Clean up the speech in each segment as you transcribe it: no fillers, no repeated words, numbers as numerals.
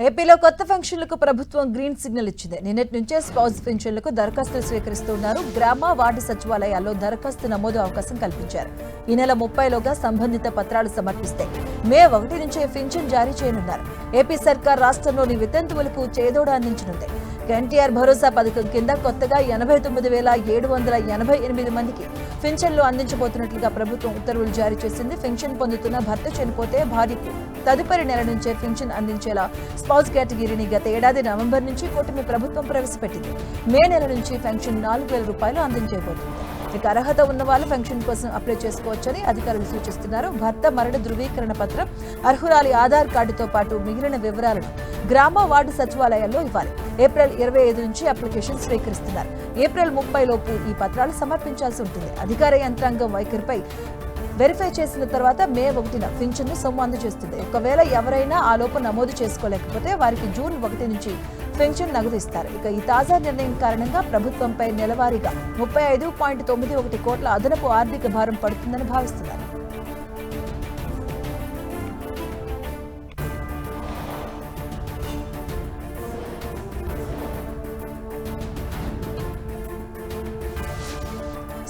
ఏపీలో కొత్త పెన్షన్లకు ప్రభుత్వం గ్రీన్ సిగ్నల్ ఇచ్చింది. నిన్నటి నుంచే స్పౌస్ పెన్షన్లకు దరఖాస్తులు స్వీకరిస్తున్నారు. గ్రామ వార్డు సచివాలయాల్లో దరఖాస్తు నమోదు అవకాశం కల్పించారు. ఈ నెల 30లోగా సంబంధిత పత్రాలు సమర్పిస్తే మే 1 నుంచే పెన్షన్ జారీ చేయనున్నారు. ఏపీ సర్కార్ రాష్ట్రంలోని వితంతువులకు చేదోడు అందించనుంది. ఎన్టీఆర్ భరోసా పథకం కింద కొత్తగా 89,788 మందికి పెన్షన్లు అందించబోతున్నట్లుగా ప్రభుత్వం ఉత్తర్వులు జారీ చేసింది. పెన్షన్ పొందుతున్న భర్త చనిపోతే భార్యకు తదుపరి నెల నుంచే పెన్షన్ అందించేలా స్పౌస్ కేటగిరీని గత ఏడాది నవంబర్ నుంచి కూటమి ప్రభుత్వం ప్రవేశపెట్టింది. మే నెల నుంచి పెన్షన్ 4,000 రూపాయలు అందించబోతుంది. ఇక అర్హత ఉన్న వాళ్ళు పెన్షన్ కోసం అప్లై చేసుకోవచ్చని అధికారులు సూచిస్తున్నారు. భర్త మరణ ధృవీకరణ పత్రం, అర్హురాలి ఆధార్ కార్డుతో పాటు మిగిలిన వివరాలను గ్రామ వార్డు సచివాలయాల్లో ఇవ్వాలి. ఏప్రిల్ 25 నుంచి అప్లికేషన్ స్వీకరిస్తున్నారు. ఏప్రిల్ 30 లోపు ఈ పత్రాలు సమర్పించాల్సి ఉంటుంది. అధికార యంత్రాంగం వైఖరిపై వెరిఫై చేసిన తర్వాత మే 1న పింఛన్ను సొమ్ము అందజేస్తుంది. ఒకవేళ ఎవరైనా ఆ లోపు నమోదు చేసుకోలేకపోతే వారికి జూన్ 1 నుంచి పెన్షన్ నగదు ఇస్తారు. ఇక ఈ తాజా నిర్ణయం కారణంగా ప్రభుత్వంపై నెలవారీగా 35.91 కోట్ల అదనపు ఆర్థిక భారం పడుతుందని భావిస్తున్నారు.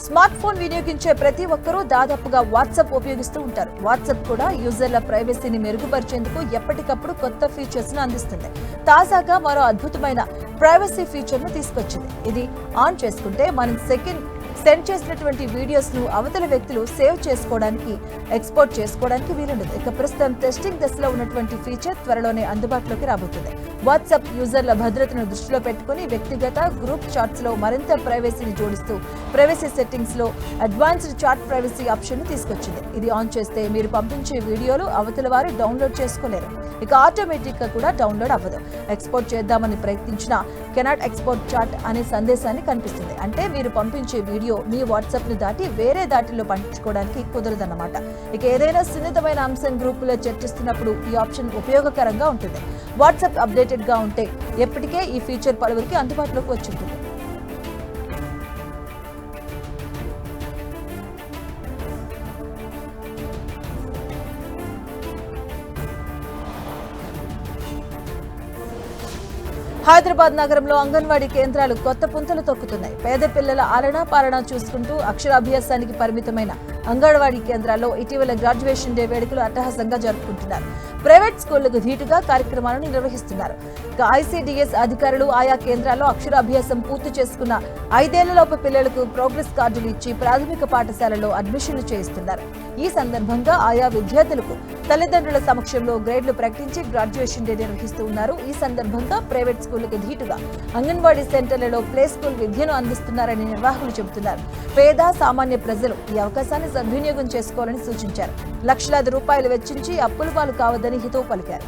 స్మార్ట్ ఫోన్ వినియోగించే ప్రతి ఒక్కరూ దాదాపుగా వాట్సాప్ ఉపయోగిస్తూ ఉంటారు. వాట్సాప్ కూడా యూజర్ల ప్రైవసీని మెరుగుపరిచేందుకు ఎప్పటికప్పుడు కొత్త ఫీచర్స్ ను అందిస్తుంది. తాజాగా మరో అద్భుతమైన ప్రైవసీ ఫీచర్ ను తీసుకొచ్చింది. ఇది ఆన్ చేసుకుంటే మనం సెండ్ చేసినటువంటి వీడియోస్ ను అవతల వ్యక్తులు సేవ్ చేసుకోవడానికి, ఎక్స్పోర్ట్ చేసుకోవడానికి వీలుండదు. ఇక ప్రస్తుతం టెస్టింగ్ దశలో ఉన్నటువంటి ఫీచర్ త్వరలోనే అందుబాటులోకి రాబోతుంది. వాట్సాప్ యూజర్ల భద్రతను దృష్టిలో పెట్టుకుని వ్యక్తిగత గ్రూప్ చాట్స్ లో మరింత ప్రైవసీని జోడిస్తూ ప్రైవసీ సెట్టింగ్స్ లో అడ్వాన్స్డ్ చాట్ ప్రైవసీ ఆప్షన్ ను తీసుకొచ్చింది. ఇది ఆన్ చేస్తే మీరు పంపించే వీడియోలు అవతల వారు డౌన్లోడ్ చేసుకోలేరు. ఇక ఆటోమేటిక్ గా కూడా డౌన్లోడ్ అవ్వదు. ఎక్స్పోర్ట్ చేద్దామని ప్రయత్నించినా కెనాట్ ఎక్స్పోర్ట్ చాట్ అనే సందేశాన్ని కనిపిస్తుంది. అంటే మీరు పంపించే వీడియో మీ వాట్సాప్ ను దాటి వేరే దాటిలో పంపించుకోవడానికి కుదరదన్నమాట. ఇక ఏదైనా సున్నితమైన అంశం గ్రూపులో చర్చిస్తున్నప్పుడు ఈ ఆప్షన్ ఉపయోగకరంగా ఉంటుంది. వాట్సాప్ అప్డేటెడ్ గా ఉంటే ఎప్పటికే ఈ ఫీచర్ పలువురికి అందుబాటులోకి వచ్చింటుంది. హైదరాబాద్ నగరంలో అంగన్వాడీ కేంద్రాలు కొత్త పుంతలు తొక్కుతున్నాయి. పేద పిల్లల ఆలనా పాలనా చూసుకుంటూ అక్షరాభ్యాసానికి పరిమితమైన అంగన్వాడీ కేంద్రాల్లో ఇటీవల గ్రాడ్యుయేషన్ డే వేడుకలు అట్టహాసంగా జరుపుకుంటున్నారు. ప్రైవేట్ స్కూళ్లకు ధీటుగా కార్యక్రమాలను నిర్వహిస్తున్నారు. ఐసీడీఎస్ అధికారులు ఆయా కేంద్రాల్లో అక్షరాభ్యాసం పూర్తి చేసుకున్న 5 ఏళ్లలోపు పిల్లలకు ప్రోగ్రెస్ కార్డులు ఇచ్చి ప్రాథమిక పాఠశాలలో అడ్మిషన్లు చేయిస్తున్నారు. ఈ సందర్భంగా ఆయా విద్యార్థులకు తల్లిదండ్రుల సమక్షంలో గ్రేడ్లు ప్రకటించి గ్రాడ్యుయేషన్ డే నిర్వహిస్తూ ఉన్నారు. ఈ సందర్భంగా ప్రైవేట్ స్కూళ్లకు ధీటుగా అంగన్వాడీ సెంటర్లలో ప్లే స్కూల్ విద్యను అందిస్తున్నారని నిర్వాహకులు చెబుతున్నారు. పేద సామాన్య ప్రజలు ఈ అవకాశాన్ని సద్వినియోగం చేసుకోవాలని సూచించారు. లక్షలాది రూపాయలు వెచ్చించి అప్పుల పాలు కావద్దని హితవు పలికారు.